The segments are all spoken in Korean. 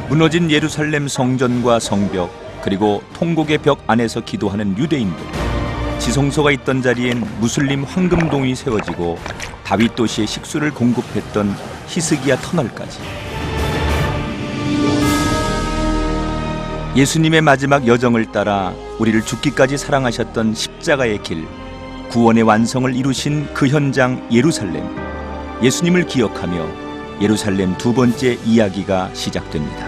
무너진 예루살렘 성전과 성벽, 그리고 통곡의 벽 안에서 기도하는 유대인들, 지성소가 있던 자리엔 무슬림 황금동이 세워지고 다윗 도시의 식수를 공급했던 히스기야 터널까지. 예수님의 마지막 여정을 따라 우리를 죽기까지 사랑하셨던 십자가의 길, 구원의 완성을 이루신 그 현장 예루살렘, 예수님을 기억하며 예루살렘 두 번째 이야기가 시작됩니다.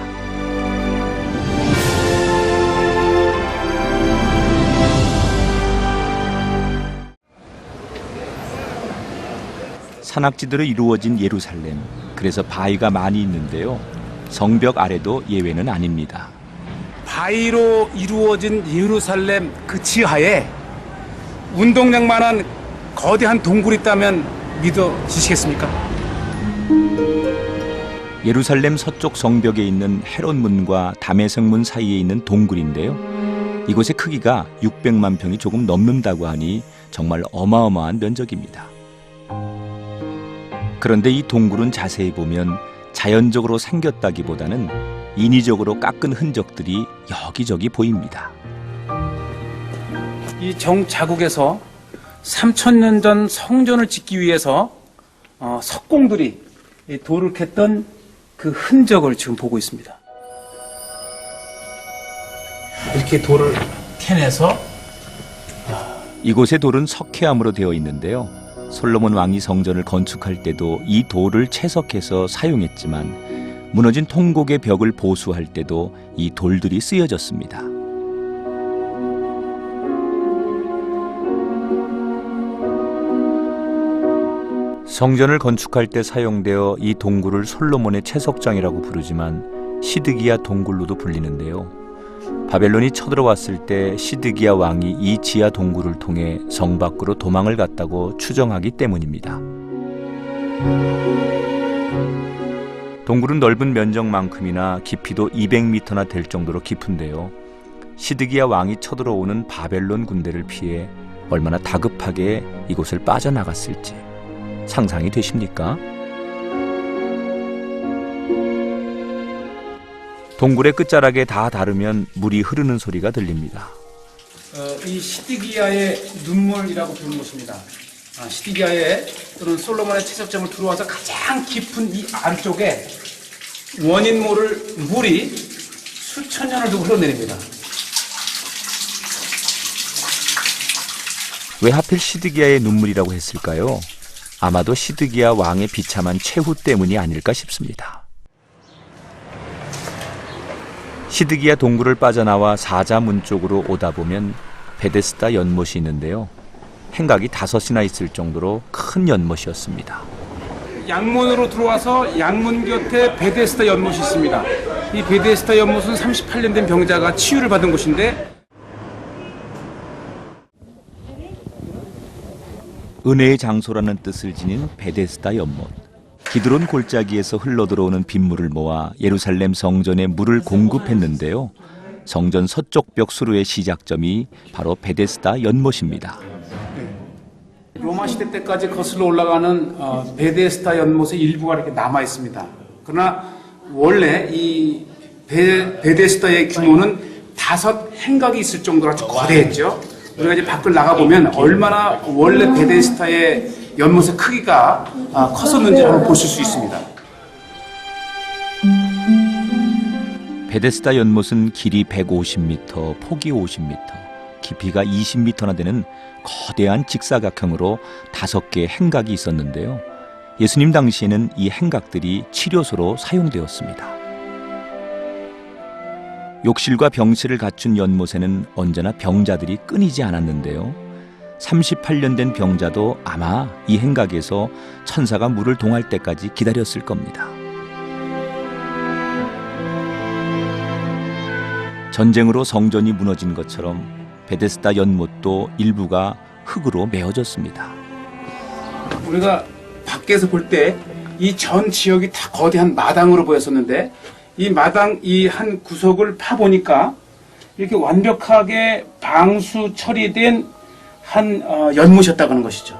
산악지대로 이루어진 예루살렘, 그래서 바위가 많이 있는데요. 성벽 아래도 예외는 아닙니다. 바위로 이루어진 예루살렘 그 지하에 운동량만한 거대한 동굴이 있다면 믿어지시겠습니까? 예루살렘 서쪽 성벽에 있는 헤롯문과 다메섹문 사이에 있는 동굴인데요. 이곳의 크기가 600만 평이 조금 넘는다고 하니 정말 어마어마한 면적입니다. 그런데 이 동굴은 자세히 보면 자연적으로 생겼다기보다는 인위적으로 깎은 흔적들이 여기저기 보입니다. 이 정자국에서 3000년 전 성전을 짓기 위해서 석공들이 돌을 캤던 그 흔적을 지금 보고 있습니다. 이렇게 돌을 캐내서 이곳의 돌은 석회암으로 되어 있는데요. 솔로몬 왕이 성전을 건축할 때도 이 돌을 채석해서 사용했지만 무너진 통곡의 벽을 보수할 때도 이 돌들이 쓰여졌습니다. 성전을 건축할 때 사용되어 이 동굴을 솔로몬의 채석장이라고 부르지만 시드기야 동굴로도 불리는데요. 바벨론이 쳐들어왔을 때 시드기야 왕이 이 지하 동굴을 통해 성 밖으로 도망을 갔다고 추정하기 때문입니다. 동굴은 넓은 면적만큼이나 깊이도 200m나 될 정도로 깊은데요. 시드기야 왕이 쳐들어오는 바벨론 군대를 피해 얼마나 다급하게 이곳을 빠져나갔을지 상상이 되십니까? 동굴의 끝자락에 다 닿으면 물이 흐르는 소리가 들립니다. 이 시드기야의 눈물이라고 부르는 곳입니다. 시드기야의 또는 솔로몬의 채석장을 들어와서 가장 깊은 이 안쪽에 원인 모를 물이 수천 년을 두고 흘러내립니다. 왜 하필 시드기야의 눈물이라고 했을까요? 아마도 시드기야 왕의 비참한 최후 때문이 아닐까 싶습니다. 시드기야 동굴을 빠져나와 사자문 쪽으로 오다 보면 베데스다 연못이 있는데요. 행각이 5이나 있을 정도로 큰 연못이었습니다. 양문으로 들어와서 양문 곁에 베데스다 연못이 있습니다. 이 베데스다 연못은 38년 된 병자가 치유를 받은 곳인데 은혜의 장소라는 뜻을 지닌 베데스다 연못. 기드론 골짜기에서 흘러들어오는 빗물을 모아 예루살렘 성전에 물을 공급했는데요. 성전 서쪽 벽 수로의 시작점이 바로 베데스다 연못입니다. 로마 시대 때까지 거슬러 올라가는 베데스다 연못의 일부가 이렇게 남아 있습니다. 그러나 원래 이 베데스다의 규모는 5 행각이 있을 정도로 아주 거대했죠. 우리가 이제 밖을 나가 보면 얼마나 원래 베데스다의 연못의 크기가 컸었는지 한번 보실 수 있습니다. 베데스다 연못은 길이 150m, 폭이 50m, 깊이가 20m나 되는 거대한 직사각형으로 5개의 행각이 있었는데요. 예수님 당시에는 이 행각들이 치료소로 사용되었습니다. 욕실과 병실을 갖춘 연못에는 언제나 병자들이 끊이지 않았는데요. 38년 된 병자도 아마 이 행각에서 천사가 물을 동할 때까지 기다렸을 겁니다. 전쟁으로 성전이 무너진 것처럼 베데스다 연못도 일부가 흙으로 메어졌습니다. 우리가 밖에서 볼 때 이 전 지역이 다 거대한 마당으로 보였었는데 이 마당 이 한 구석을 파보니까 이렇게 완벽하게 방수 처리된 한 연못이었다는 것이죠.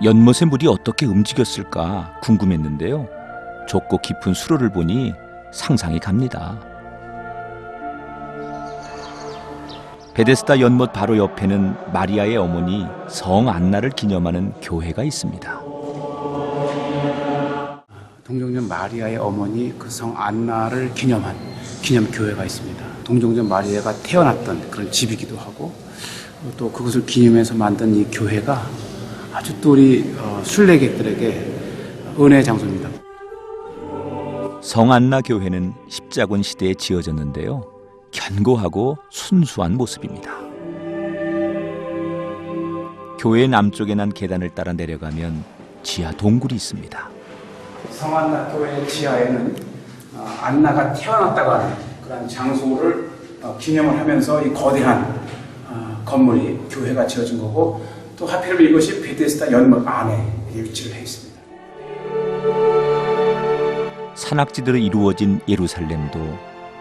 연못의 물이 어떻게 움직였을까 궁금했는데요. 좁고 깊은 수로를 보니 상상이 갑니다. 베데스다 연못 바로 옆에는 마리아의 어머니 성 안나를 기념하는 교회가 있습니다. 동정녀 마리아의 어머니 그 성 안나를 기념한 기념교회가 있습니다. 동정녀 마리아가 태어났던 그런 집이기도 하고 또 그것을 기념해서 만든 이 교회가 아주 또 우리 순례객들에게 은혜의 장소입니다. 성 안나 교회는 십자군 시대에 지어졌는데요. 견고하고 순수한 모습입니다. 교회 남쪽에 난 계단을 따라 내려가면 지하 동굴이 있습니다. 성안나 교회 지하에는 안나가 태어났다고 하는 그런 장소를 기념을 하면서 이 거대한 건물이 교회가 지어진 거고 또 하필이면 이것이 베데스다 연못 안에 위치를 해 있습니다. 산악지대로 이루어진 예루살렘도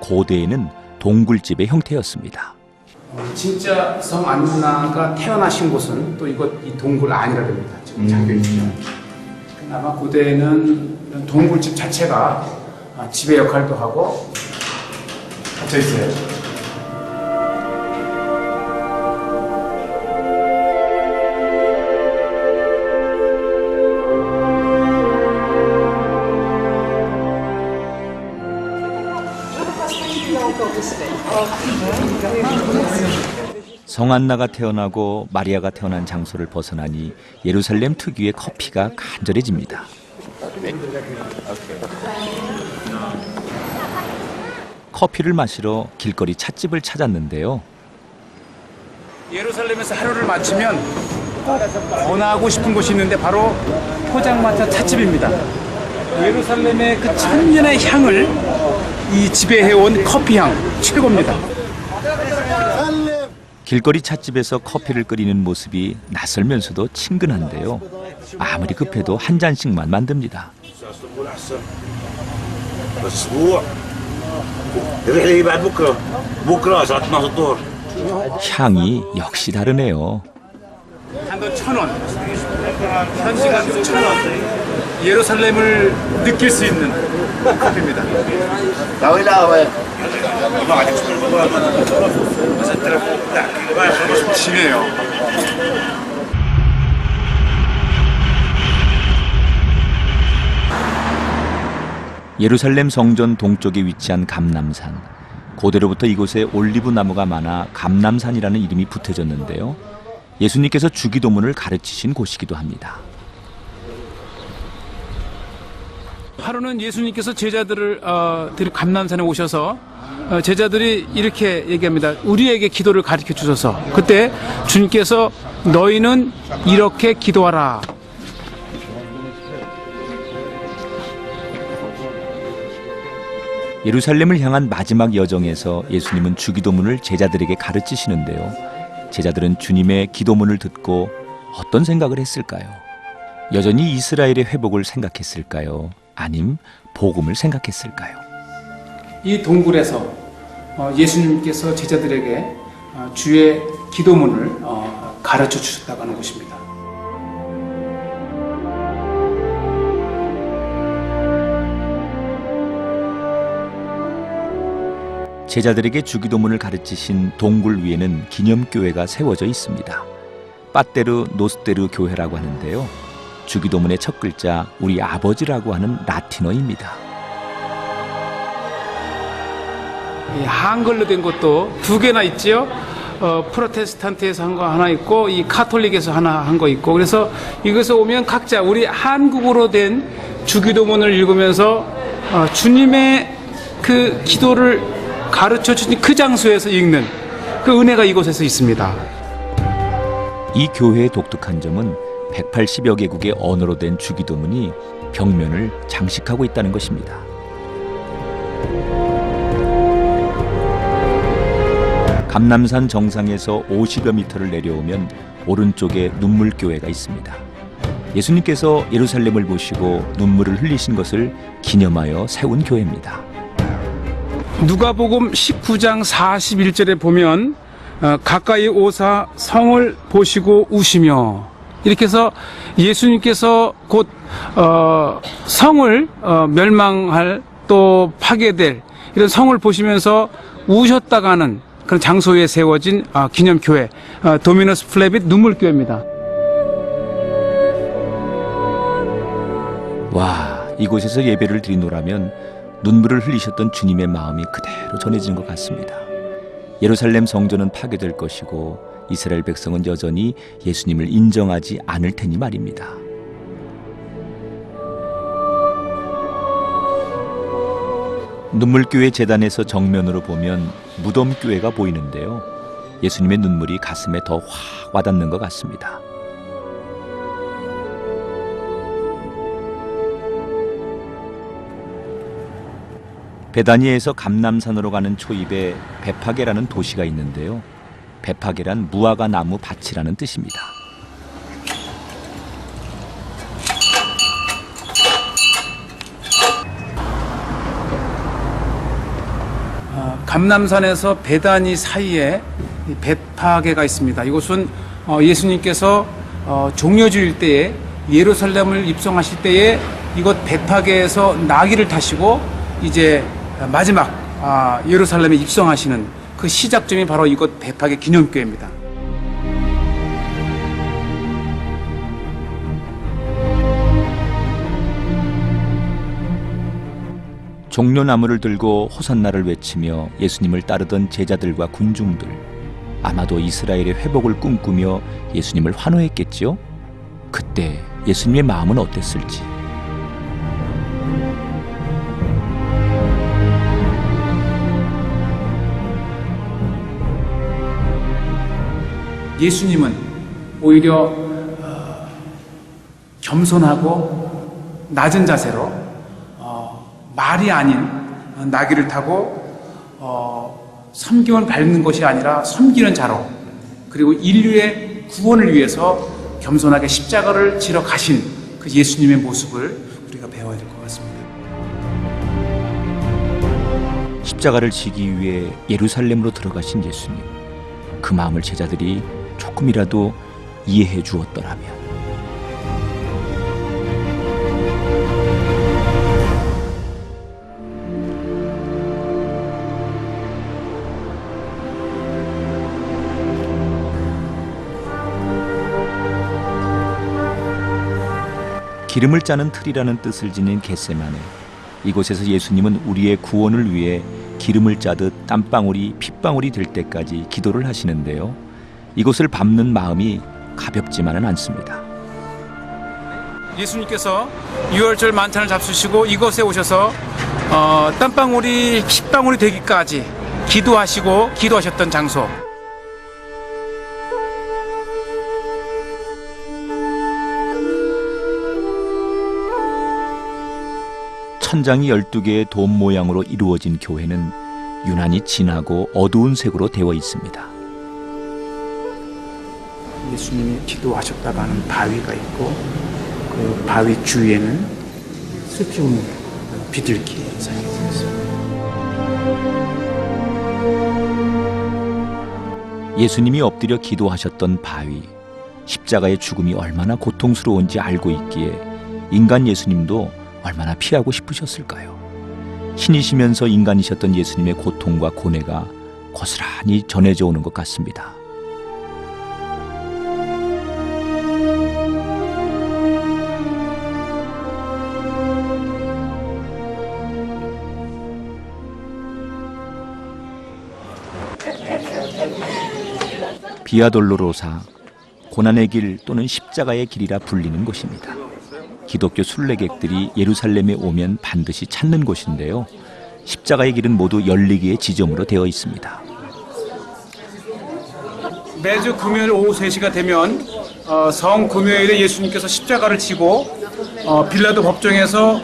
고대에는 동굴집의 형태였습니다. 진짜 성 안나가 태어나신 곳은 또 이 동굴 안이라 됩니다. 지금 잠겨 있죠. 아마 고대에는 동굴집 자체가 집의 역할도 하고 갇혀 있어요. 성안나가 태어나고 마리아가 태어난 장소를 벗어나니 예루살렘 특유의 커피가 간절해집니다. 커피를 마시러 길거리 찻집을 찾았는데요. 예루살렘에서 하루를 마치면 꼭 권하고 싶은 곳이 있는데 바로 포장마차 찻집입니다. 예루살렘의 그 천년의 향을 이 지배해온 커피향 최고입니다. 길거리 찻집에서 커피를 끓이는 모습이 낯설면서도 친근한데요. 아무리 급해도 한 잔씩만 만듭니다. 향이 역시 다르네요. 한돈 1,000원, 현지가 6,000원. 예루살렘을 느낄 수 있는 커피입니다. 진해요. 예루살렘 성전 동쪽에 위치한 감람산. 고대로부터 이곳에 올리브 나무가 많아 감람산이라는 이름이 붙여졌는데요. 예수님께서 주기도문을 가르치신 곳이기도 합니다. 하루는 예수님께서 제자들을 데리고 감람산에 오셔서 제자들이 이렇게 얘기합니다. 우리에게 기도를 가르쳐 주셔서 그때 주님께서 너희는 이렇게 기도하라. 예루살렘을 향한 마지막 여정에서 예수님은 주기도문을 제자들에게 가르치시는데요. 제자들은 주님의 기도문을 듣고 어떤 생각을 했을까요? 여전히 이스라엘의 회복을 생각했을까요? 아님 복음을 생각했을까요? 이 동굴에서 예수님께서 제자들에게 주의 기도문을 가르쳐 주셨다고 하는 것입니다. 제자들에게 주기도문을 가르치신 동굴 위에는 기념교회가 세워져 있습니다. 빠테르 노스테르 교회라고 하는데요. 주기도문의 첫 글자 우리 아버지라고 하는 라틴어입니다. 한글로 된 것도 2개나 있지요. 프로테스탄트에서 한 거 하나 있고 이 카톨릭에서 하나 한 거 있고 그래서 이것에 오면 각자 우리 한국어로 된 주기도문을 읽으면서 주님의 그 기도를 가르쳐 주신 그 장소에서 읽는 그 은혜가 이곳에서 있습니다. 이 교회의 독특한 점은 180여 개국의 언어로 된 주기도문이 벽면을 장식하고 있다는 것입니다. 감람산 정상에서 50여 미터를 내려오면 오른쪽에 눈물교회가 있습니다. 예수님께서 예루살렘을 보시고 눈물을 흘리신 것을 기념하여 세운 교회입니다. 누가복음 19장 41절에 보면 가까이 오사 성을 보시고 우시며 이렇게 해서 예수님께서 곧 성을 멸망할 또 파괴될 이런 성을 보시면서 우셨다가는 그런 장소에 세워진 기념교회 도미너스 플레빗 눈물교회입니다. 와, 이곳에서 예배를 드리노라면 눈물을 흘리셨던 주님의 마음이 그대로 전해지는 것 같습니다. 예루살렘 성전은 파괴될 것이고 이스라엘 백성은 여전히 예수님을 인정하지 않을 테니 말입니다. 눈물교회 재단에서 정면으로 보면 무덤교회가 보이는데요. 예수님의 눈물이 가슴에 더 확 와닿는 것 같습니다. 베다니에서 감람산으로 가는 초입에 베파게라는 도시가 있는데요. 베파게란 무화과 나무 밭이라는 뜻입니다. 감람산에서 베다니 사이에 베파게가 있습니다. 이곳은 예수님께서 종려주일 때에 예루살렘을 입성하실 때에 이곳 베파게에서 나귀를 타시고 이제 마지막 예루살렘에 입성하시는 그 시작점이 바로 이곳 베파게 기념교회입니다. 종려나무를 들고 호산나를 외치며 예수님을 따르던 제자들과 군중들, 아마도 이스라엘의 회복을 꿈꾸며 예수님을 환호했겠지요? 그때 예수님의 마음은 어땠을지. 예수님은 오히려 겸손하고 낮은 자세로 말이 아닌 나귀를 타고 섬김을 밟는 것이 아니라 섬기는 자로, 그리고 인류의 구원을 위해서 겸손하게 십자가를 지러 가신 그 예수님의 모습을 우리가 배워야 될 것 같습니다. 십자가를 지기 위해 예루살렘으로 들어가신 예수님, 그 마음을 제자들이 조금이라도 이해해 주었더라면. 기름을 짜는 틀이라는 뜻을 지닌 겟세마네. 이곳에서 예수님은 우리의 구원을 위해 기름을 짜듯 땀방울이 핏방울이 될 때까지 기도를 하시는데요. 이곳을 밟는 마음이 가볍지만은 않습니다. 예수님께서 유월절 만찬을 잡수시고 이곳에 오셔서 땀방울이 핏방울이 되기까지 기도하셨던 장소. 천장이 12개의 돔 모양으로 이루어진 교회는 유난히 진하고 어두운 색으로 되어 있습니다. 예수님이 기도하셨다가 하는 바위가 있고 그 바위 주위에는 슬피 우는 비둘기 현상이 있습니다. 예수님이 엎드려 기도하셨던 바위, 십자가의 죽음이 얼마나 고통스러운지 알고 있기에 인간 예수님도 얼마나 피하고 싶으셨을까요? 신이시면서 인간이셨던 예수님의 고통과 고뇌가 고스란히 전해져 오는 것 같습니다. 비아돌로로사, 고난의 길 또는 십자가의 길이라 불리는 곳입니다. 기독교 순례객들이 예루살렘에 오면 반드시 찾는 곳인데요. 십자가의 길은 모두 열리기의 지점으로 되어 있습니다. 매주 금요일 오후 3시가 되면 성금요일에 예수님께서 십자가를 지고 빌라도 법정에서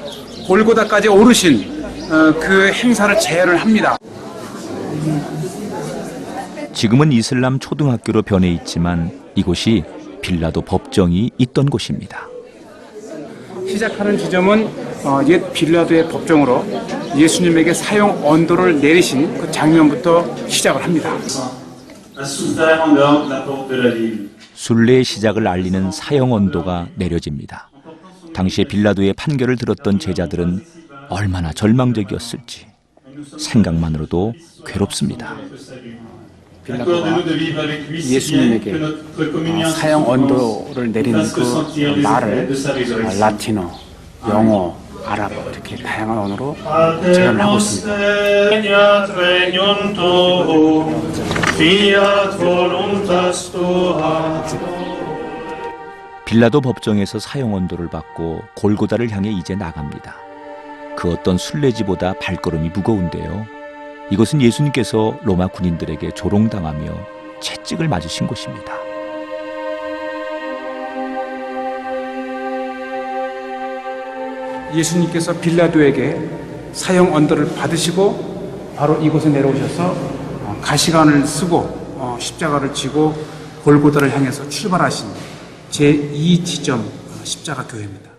골고다까지 오르신 그 행사를 재현을 합니다. 지금은 이슬람 초등학교로 변해 있지만 이곳이 빌라도 법정이 있던 곳입니다. 시작하는 지점은 옛 빌라도의 법정으로 예수님에게 사형 언도를 내리신 그 장면부터 시작을 합니다. Un souffert en dehors de la porte de la ville. 순례의 시작을 알리는 사형 언도가 내려집니다. 당시에 빌라도의 판결을 들었던 제자들은 얼마나 절망적이었을지 생각만으로도 괴롭습니다. 빌라도가 예수님에게 사형 언도를 내리는 그 말을 라틴어, 영어, 아랍어 이렇게 다양한 언어로 재현을 하고 있습니다. 빌라도 법정에서 사형 언도를 받고 골고다를 향해 이제 나갑니다. 그 어떤 순례지보다 발걸음이 무거운데요. 이것은 예수님께서 로마 군인들에게 조롱당하며 채찍을 맞으신 곳입니다. 예수님께서 빌라도에게 사형 언도를 받으시고 바로 이곳에 내려오셔서 가시관을 쓰고 십자가를 지고 골고다를 향해서 출발하신 제2지점 십자가 교회입니다.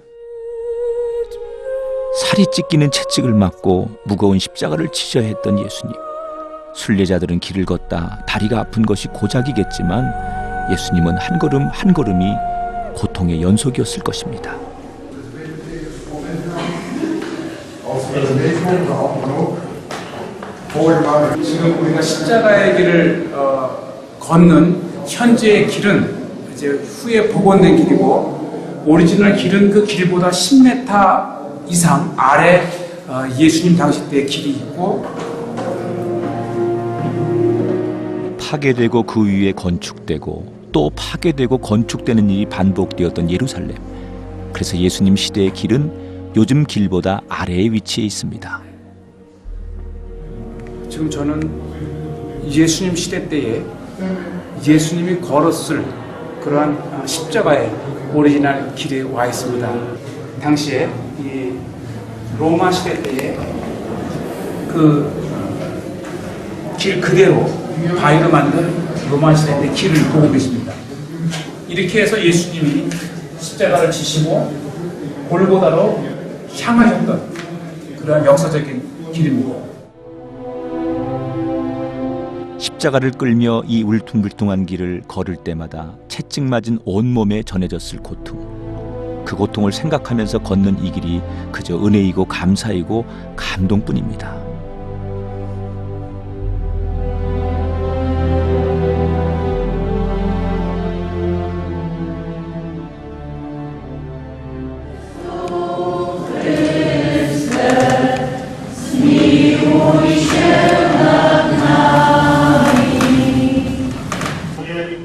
살이 찢기는 채찍을 맞고 무거운 십자가를 지셔야 했던 예수님. 순례자들은 길을 걷다 다리가 아픈 것이 고작이겠지만 예수님은 한 걸음 한 걸음이 고통의 연속이었을 것입니다. 지금 우리가 십자가의 길을 걷는 현재의 길은 이제 후에 복원된 길이고 오리지널 길은 그 길보다 10m 이상 아래 예수님 당시 때의 길이 있고 파괴되고 그 위에 건축되고 또 파괴되고 건축되는 일이 반복되었던 예루살렘. 그래서 예수님 시대의 길은 요즘 길보다 아래에 위치해 있습니다. 지금 저는 예수님 시대 때에 예수님이 걸었을 그러한 십자가의 오리지널 길에 와 있습니다. 당시에 이 로마 시대 때에 그 길 그대로 바위로 만든 로마 시대 때 길을 보고 계십니다. 이렇게 해서 예수님이 십자가를 지시고 골고다로 향하셨던 그러한 역사적인 길입니다. 십자가를 끌며 이 울퉁불퉁한 길을 걸을 때마다 채찍 맞은 온몸에 전해졌을 고통. 그 고통을 생각하면서 걷는 이 길이 그저 은혜이고 감사이고 감동뿐입니다.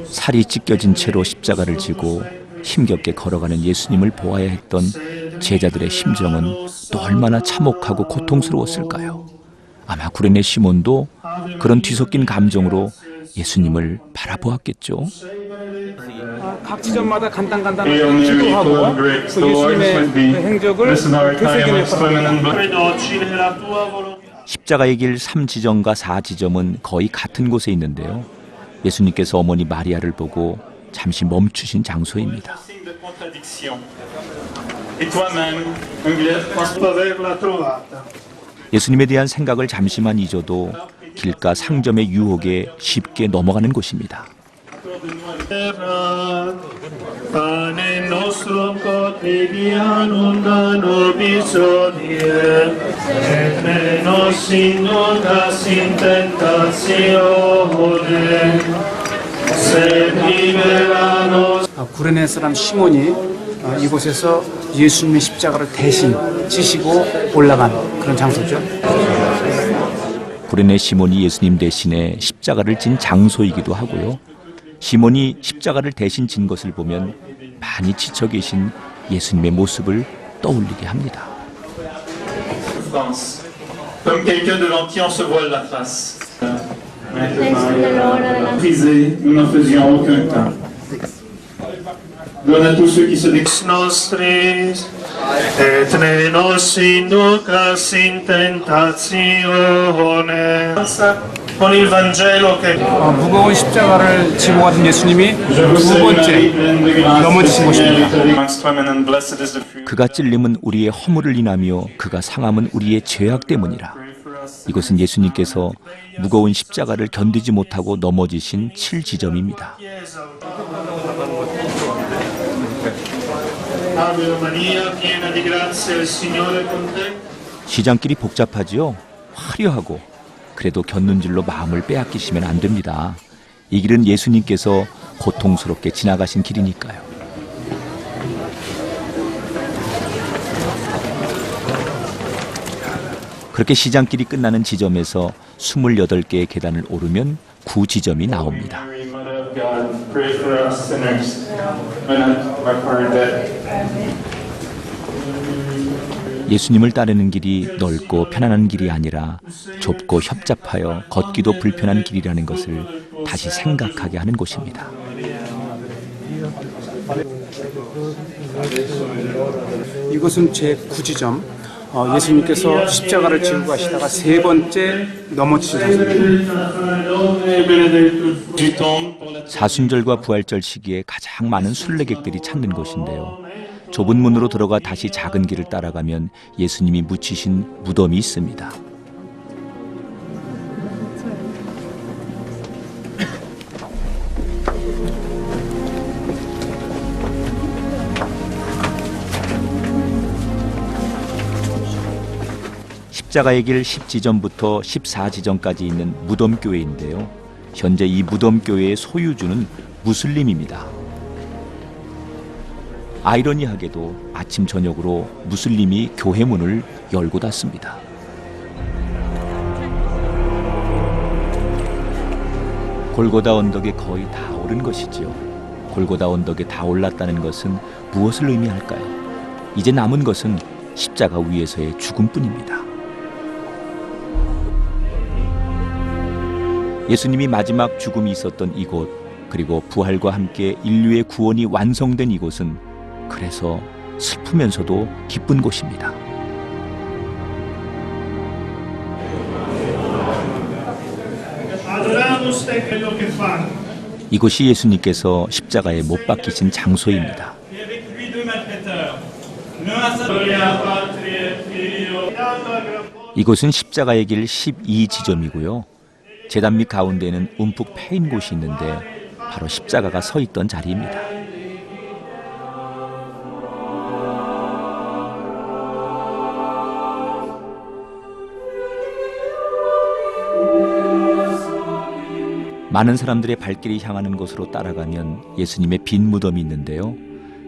살이 찢겨진 채로 십자가를 지고 힘겹게 걸어가는 예수님을 보아야 했던 제자들의 심정은 또 얼마나 참혹하고 고통스러웠을까요? 아마 구레네 시몬도 그런 뒤섞인 감정으로 예수님을 바라보았겠죠. 각 지점마다 간단하게 기도하고 그 예수님의 행적을 되새기는 역할입니다. 십자가의 길 3지점과 4지점은 거의 같은 곳에 있는데요. 예수님께서 어머니 마리아를 보고 잠시 멈추신 장소입니다. 예수님에 대한 생각을 잠시만 잊어도 길가 상점의 유혹에 쉽게 넘어가는 곳입니다. 구레네 사람 시몬이 이곳에서 예수님의 십자가를 대신 지시고 올라간 그런 장소죠. 구레네 시몬이 예수님 대신에 십자가를 진 장소이기도 하고요. 시몬이 십자가를 대신 진 것을 보면 많이 지쳐 계신 예수님의 모습을 떠올리게 합니다. Comme quelqu'un de l'Empire se voile la face. Brisé, nous n'en faisions aucun cas. Donne à tous ceux qui se déclarent. Et ne nos inducas in tentazione. Con il Vangelo che 무거운 십자가를 지고 가던 예수님이 두 번째 넘어지신 것입니다. 그가 찔림은 우리의 허물을 인하며 그가 상함은 우리의 죄악 때문이라. 이것은 예수님께서 무거운 십자가를 견디지 못하고 넘어지신 7지점입니다. Ave Maria, piena di grazia, il Signore è con te. 시장길이 복잡하지요. 화려하고 그래도 곁눈질로 마음을 빼앗기시면 안 됩니다. 이 길은 예수님께서 고통스럽게 지나가신 길이니까요. 그렇게 시장길이 끝나는 지점에서 28개의 계단을 오르면 9지점이 나옵니다. Mary, Mother of God, pray for us sinners, when at our death. 예수님을 따르는 길이 넓고 편안한 길이 아니라 좁고 협잡하여 걷기도 불편한 길이라는 것을 다시 생각하게 하는 곳입니다. 이것은 제 9지점. 예수님께서 십자가를 지고 가시다가 세 번째 넘어지신 장소입니다. 사순절과 부활절 시기에 가장 많은 순례객들이 찾는 곳인데요. 좁은 문으로 들어가 다시 작은 길을 따라가면 예수님이 묻히신 무덤이 있습니다. 십자가의 길 10지점부터 14지점까지 있는 무덤교회인데요. 현재 이 무덤교회의 소유주는 무슬림입니다. 아이러니하게도 아침 저녁으로 무슬림이 교회 문을 열고 닫습니다. 골고다 언덕에 거의 다 오른 것이지요. 골고다 언덕에 다 올랐다는 것은 무엇을 의미할까요? 이제 남은 것은 십자가 위에서의 죽음뿐입니다. 예수님이 마지막 죽음이 있었던 이곳, 그리고 부활과 함께 인류의 구원이 완성된 이곳은 그래서 슬프면서도 기쁜 곳입니다. Adoramus te quello che fanno. 이곳이 예수님께서 십자가에 못 박히신 장소입니다. Gloria Patri et Filio. 이곳은 십자가의 길 12지점이고요. 제단 밑 가운데에는 움푹 패인 곳이 있는데 바로 십자가가 서 있던 자리입니다. 많은 사람들의 발길이 향하는 곳으로 따라가면 예수님의 빈 무덤이 있는데요.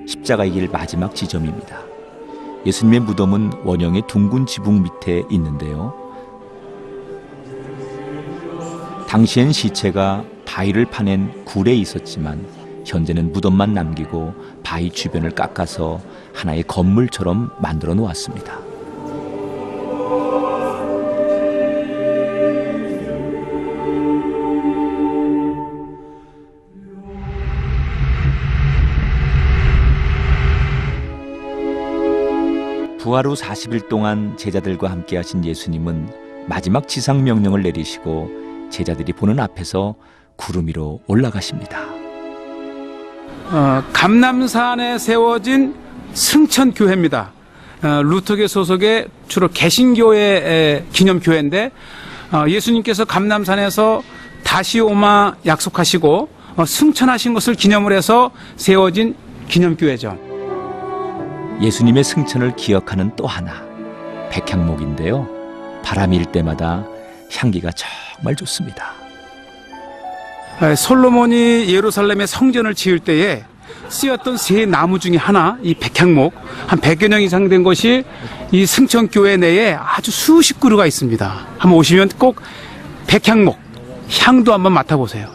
십자가의 길 마지막 지점입니다. 예수님의 무덤은 원형의 둥근 지붕 밑에 있는데요. 당시엔 시체가 바위를 파낸 굴에 있었지만 현재는 무덤만 남기고 바위 주변을 깎아서 하나의 건물처럼 만들어 놓았습니다. 부활 후 40일 동안 제자들과 함께 하신 예수님은 마지막 지상 명령을 내리시고 제자들이 보는 앞에서 구름 위로 올라가십니다. 감남산에 세워진 승천교회입니다. 루터교 소속의 주로 개신교의 기념교회인데 예수님께서 감남산에서 다시 오마 약속하시고 승천하신 것을 기념을 해서 세워진 기념교회죠. 예수님의 승천을 기억하는 또 하나, 백향목인데요. 바람이 일 때마다 향기가 정말 좋습니다. 솔로몬이 예루살렘에 성전을 지을 때에 쓰였던 세 나무 중에 하나, 이 백향목, 한 100여 년 이상 된 것이 이 승천교회 내에 아주 수십 그루가 있습니다. 한번 오시면 꼭 백향목 향도 한번 맡아보세요.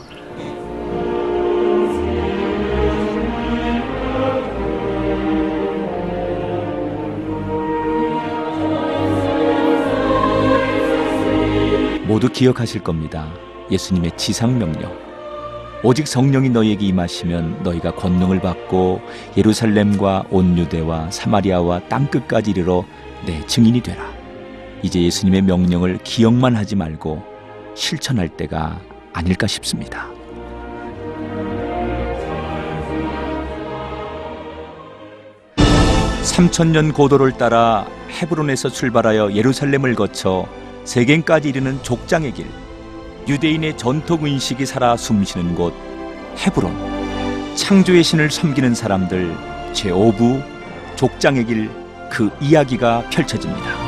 모두 기억하실 겁니다. 예수님의 지상명령. 오직 성령이 너희에게 임하시면 너희가 권능을 받고 예루살렘과 온 유대와 사마리아와 땅끝까지 이르러 내 증인이 되라. 이제 예수님의 명령을 기억만 하지 말고 실천할 때가 아닐까 싶습니다. (3000년) 고도를 따라 헤브론에서 출발하여 예루살렘을 거쳐 세겜까지 이르는 족장의 길, 유대인의 전통 의식이 살아 숨쉬는 곳 헤브론, 창조의 신을 섬기는 사람들 제5부 족장의 길 그 이야기가 펼쳐집니다.